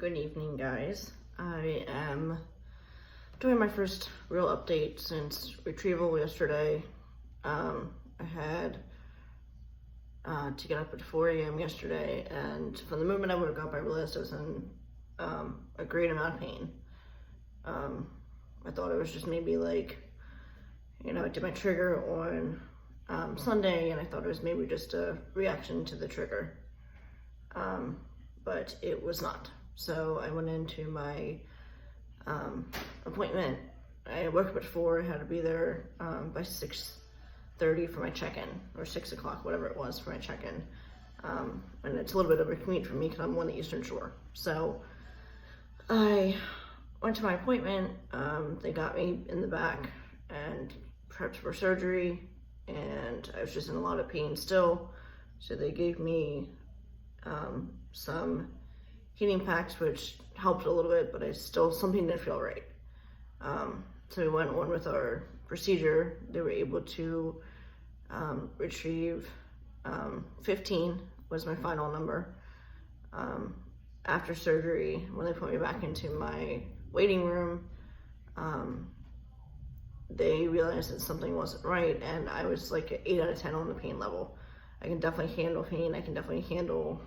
Good evening, guys. I am doing my first real update since retrieval yesterday. I had to get up at 4 a.m. yesterday, and from the moment I woke up, I realized I was in a great amount of pain. I thought it was just maybe like, I did my trigger on Sunday, and I thought it was maybe just a reaction to the trigger, but it was not. So I went into my appointment. I woke up at 4, I had to be there by 6:30 for my check-in, or 6 o'clock, whatever it was, for my check-in. And it's a little bit of a commute for me because I'm on the Eastern Shore. So I went to my appointment. They got me in the back and prepped for surgery, and I was just in a lot of pain still. So they gave me some heating packs, which helped a little bit, but something didn't feel right. So we went on with our procedure. They were able to retrieve 15 was my final number. After surgery, when they put me back into my waiting room, they realized that something wasn't right, and I was like an 8 out of 10 on the pain level. I can definitely handle pain. I can definitely handle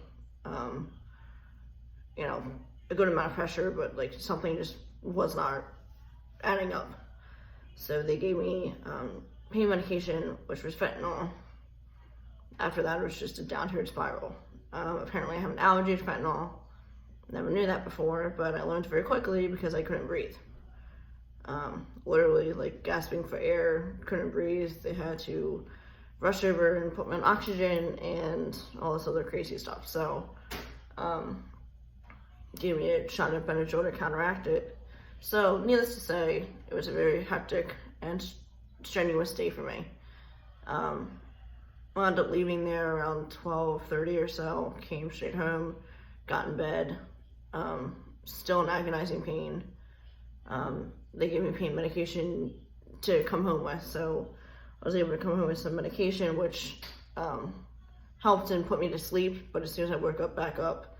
a good amount of pressure, but like something just was not adding up. So they gave me pain medication, which was fentanyl. After that, it was just a downward spiral. Apparently I have an allergy to fentanyl. Never knew that before, but I learned very quickly because I couldn't breathe. Literally like gasping for air, couldn't breathe. They had to rush over and put me on oxygen and all this other crazy stuff. So gave me a shot of Benadryl to counteract it. So needless to say, it was a very hectic and strenuous day for me. I wound up leaving there around 12:30 or so, came straight home, got in bed, still in agonizing pain. They gave me pain medication to come home with, so I was able to come home with some medication, which helped and put me to sleep. But as soon as I woke up back up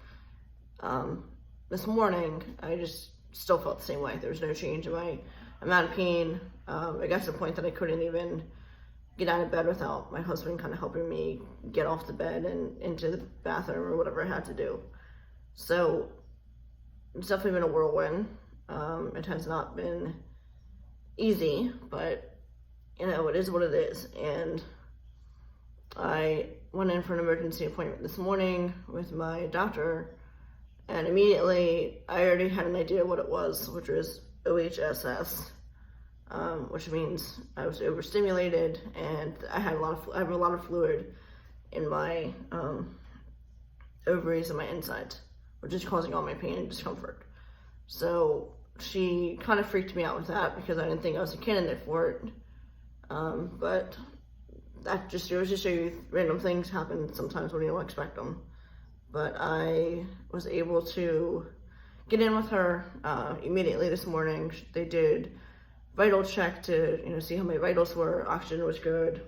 this morning, I just still felt the same way. There was no change in my amount of pain. I got to the point that I couldn't even get out of bed without my husband kind of helping me get off the bed and into the bathroom or whatever I had to do. So it's definitely been a whirlwind. It has not been easy, but it is what it is. And I went in for an emergency appointment this morning with my doctor, and immediately I already had an idea what it was, which was OHSS, which means I was overstimulated, and I have a lot of fluid in my ovaries and my insides, which is causing all my pain and discomfort. So she kind of freaked me out with that because I didn't think I was a candidate for it. But that just goes to show you random things happen sometimes when you don't expect them. But I was able to get in with her immediately this morning. They did vital check to see how my vitals were. Oxygen was good,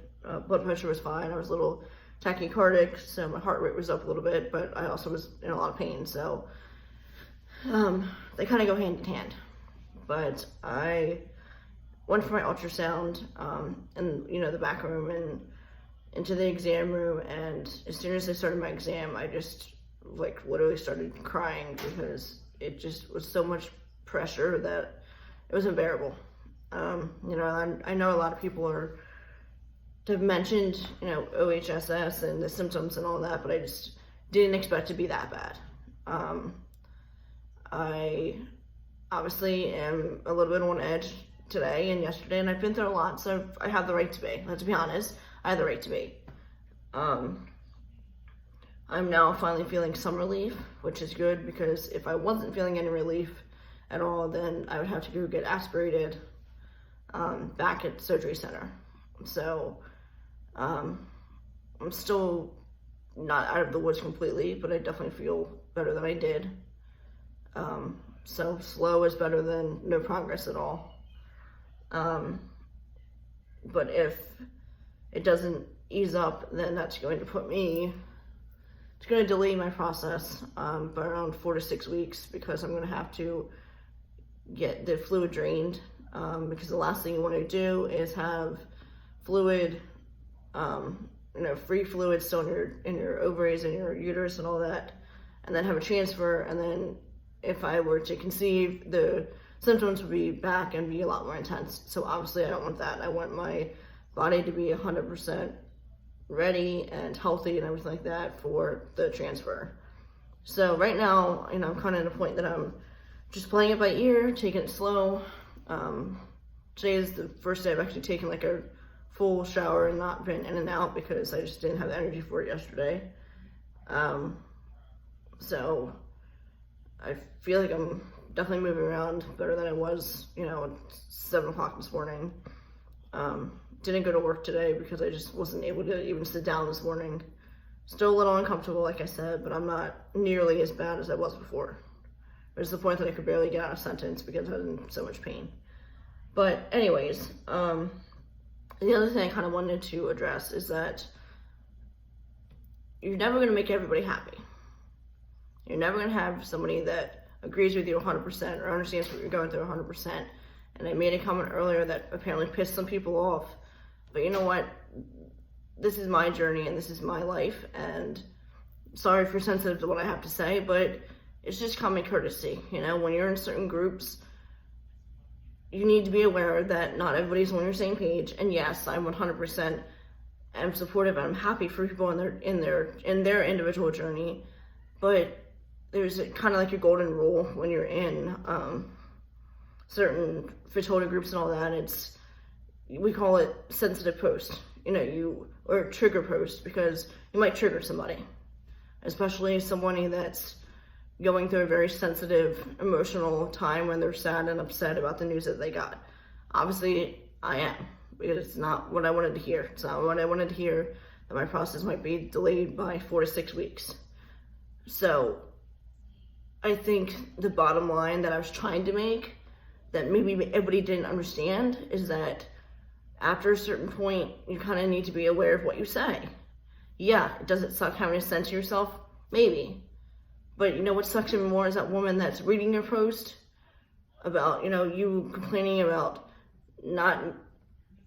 blood pressure was fine. I was a little tachycardic, so my heart rate was up a little bit, but I also was in a lot of pain. So they kind of go hand in hand. But I went for my ultrasound in the back room and into the exam room, and as soon as I started my exam, I just literally started crying because it just was so much pressure that it was unbearable. I know a lot of people have mentioned OHSS and the symptoms and all that, but I just didn't expect it to be that bad. I obviously am a little bit on edge today and yesterday, and I've been through a lot, so I have the right to be. Let's be honest, I have the right to be. I'm now finally feeling some relief, which is good, because if I wasn't feeling any relief at all, then I would have to go get aspirated back at the surgery center. So I'm still not out of the woods completely, but I definitely feel better than I did. So slow is better than no progress at all. But if it doesn't ease up, then that's going to put me it's going to delay my process by around 4 to 6 weeks, because I'm going to have to get the fluid drained, because the last thing you want to do is have fluid, free fluid still in your ovaries and your uterus and all that, and then have a transfer, and then if I were to conceive, the symptoms would be back and be a lot more intense. So obviously I don't want that. I want my body to be 100% ready and healthy and everything like that for the transfer. So right now, I'm kind of at a point that I'm just playing it by ear, taking it slow. Today is the first day I've actually taken like a full shower and not been in and out, because I just didn't have the energy for it yesterday. So I feel like I'm definitely moving around better than I was, at 7 o'clock this morning. Didn't go to work today because I just wasn't able to even sit down this morning. Still a little uncomfortable, like I said, but I'm not nearly as bad as I was before. There's the point that I could barely get out a sentence because I was in so much pain. But anyways, the other thing I kind of wanted to address is that you're never going to make everybody happy. You're never going to have somebody that agrees with you 100% or understands what you're going through 100%. And I made a comment earlier that apparently pissed some people off. But you know what? This is my journey and this is my life. And sorry if you're sensitive to what I have to say, but it's just common courtesy. When you're in certain groups, you need to be aware that not everybody's on your same page. And yes, I'm 100% am supportive and I'm happy for people in their individual journey. But there's kind of like your golden rule when you're in certain fertility groups and all that. We call it sensitive post, or trigger post, because you might trigger somebody, especially somebody that's going through a very sensitive, emotional time when they're sad and upset about the news that they got. Obviously, I am, because it's not what I wanted to hear. It's not what I wanted to hear, that my process might be delayed by 4 to 6 weeks. So I think the bottom line that I was trying to make, that maybe everybody didn't understand, is that after a certain point, you kind of need to be aware of what you say. Yeah, does it suck having to censor yourself? Maybe. But what sucks even more is that woman that's reading your post about, you complaining about not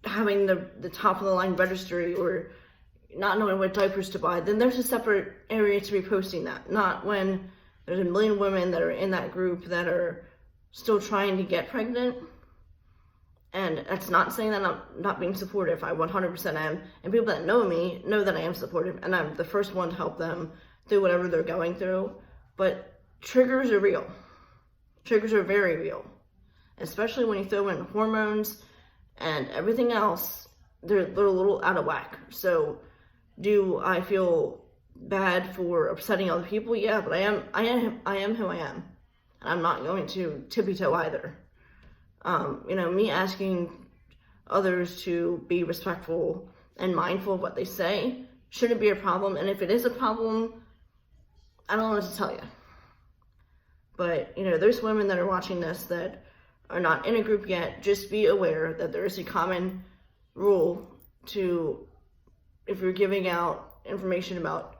having the top of the line registry or not knowing what diapers to buy. Then there's a separate area to be posting that, not when there's a million women that are in that group that are still trying to get pregnant. And that's not saying that I'm not being supportive. I 100% am. And people that know me know that I am supportive. And I'm the first one to help them through whatever they're going through. But triggers are real. Triggers are very real. Especially when you throw in hormones and everything else, they're a little out of whack. So do I feel bad for upsetting other people? Yeah, but I am who I am. And I'm not going to tippy-toe either. Me asking others to be respectful and mindful of what they say shouldn't be a problem. And if it is a problem, I don't know what to tell you. But, there's women that are watching this that are not in a group yet. Just be aware that there is a common rule to, if you're giving out information about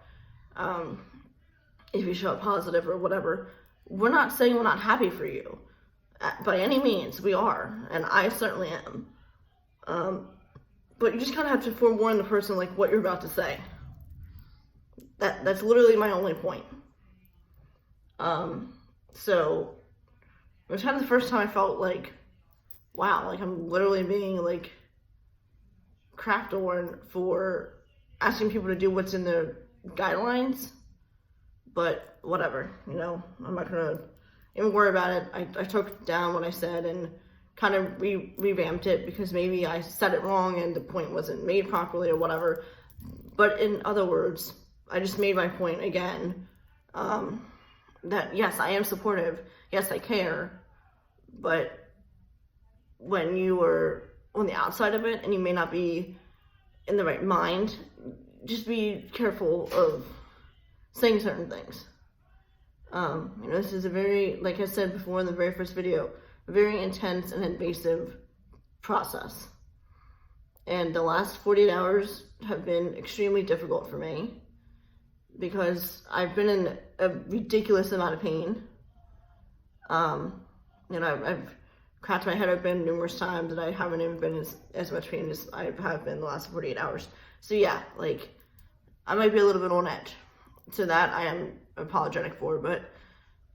if you show up positive or whatever, we're not saying we're not happy for you. By any means, we are, and I certainly am. But you just kind of have to forewarn the person, like, what you're about to say. That's literally my only point. So it was kind of the first time I felt like, wow, like I'm literally being like crapped on for asking people to do what's in the guidelines. But whatever, I'm not gonna even worry about it. I took down what I said and kind of revamped it because maybe I said it wrong and the point wasn't made properly or whatever. But in other words, I just made my point again, that yes, I am supportive. Yes, I care. But when you are on the outside of it and you may not be in the right mind, just be careful of saying certain things. This is a very, like I said before in the very first video, a very intense and invasive process. And the last 48 hours have been extremely difficult for me. because I've been in a ridiculous amount of pain. You know, I've cracked my head open numerous times, and I haven't even been as much pain as I have been the last 48 hours. So yeah, like, I might be a little bit on edge. So that I am apologetic for, but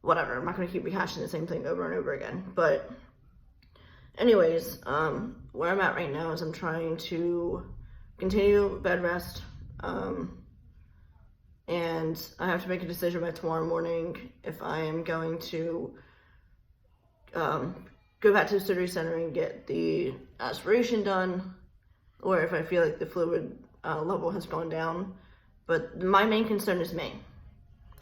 whatever. I'm not going to keep rehashing the same thing over and over again. But anyways, where I'm at right now is I'm trying to continue bed rest, and I have to make a decision by tomorrow morning if I am going to go back to the surgery center and get the aspiration done, or if I feel like the fluid level has gone down. But my main concern is me.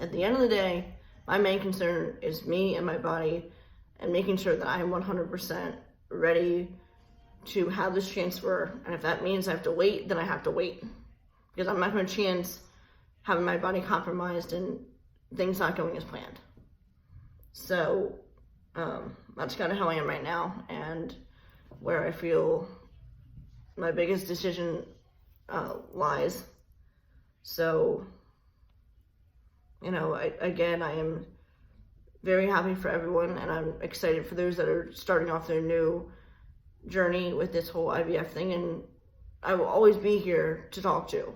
At the end of the day, my main concern is me and my body, and making sure that I am 100% ready to have this transfer. And if that means I have to wait, then I have to wait, because I'm not going to chance having my body compromised and things not going as planned. So that's kind of how I am right now, and where I feel my biggest decision lies. So, you know, I am very happy for everyone, and I'm excited for those that are starting off their new journey with this whole IVF thing, and I will always be here to talk to.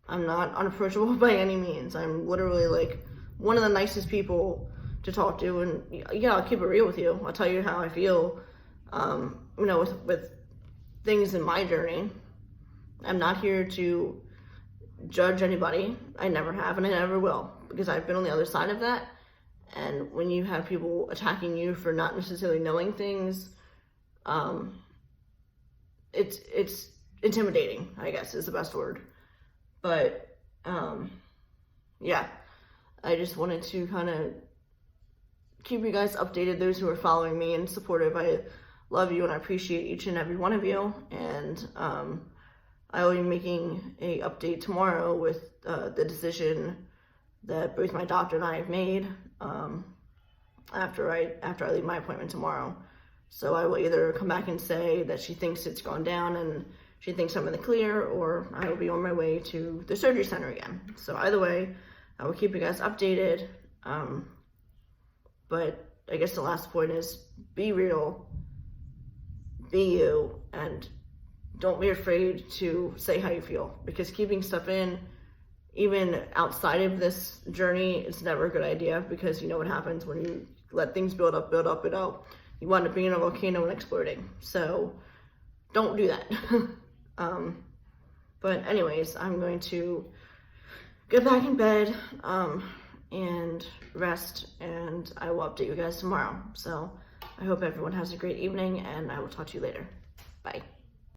I'm not unapproachable by any means. I'm literally like one of the nicest people to talk to, and yeah, I'll keep it real with you. I'll tell you how I feel, you know, with things in my journey. I'm not here to judge anybody. I never have, and I never will, because I've been on the other side of that. And when you have people attacking you for not necessarily knowing things, it's intimidating, I guess is the best word. But yeah, I just wanted to kind of keep you guys updated, those who are following me and supportive. I love you and I appreciate each and every one of you. And I will be making a update tomorrow with the decision that both my doctor and I have made after I leave my appointment tomorrow. So I will either come back and say that she thinks it's gone down and she thinks I'm in the clear, or I will be on my way to the surgery center again. So either way, I will keep you guys updated. But I guess the last point is be real, be you, and don't be afraid to say how you feel, because keeping stuff in, even outside of this journey, it's never a good idea, because you know what happens when you let things build up, you wind up being a volcano and exploding. So don't do that. But anyways, I'm going to get back in bed and rest, and I will update you guys tomorrow. So I hope everyone has a great evening, and I will talk to you later. Bye.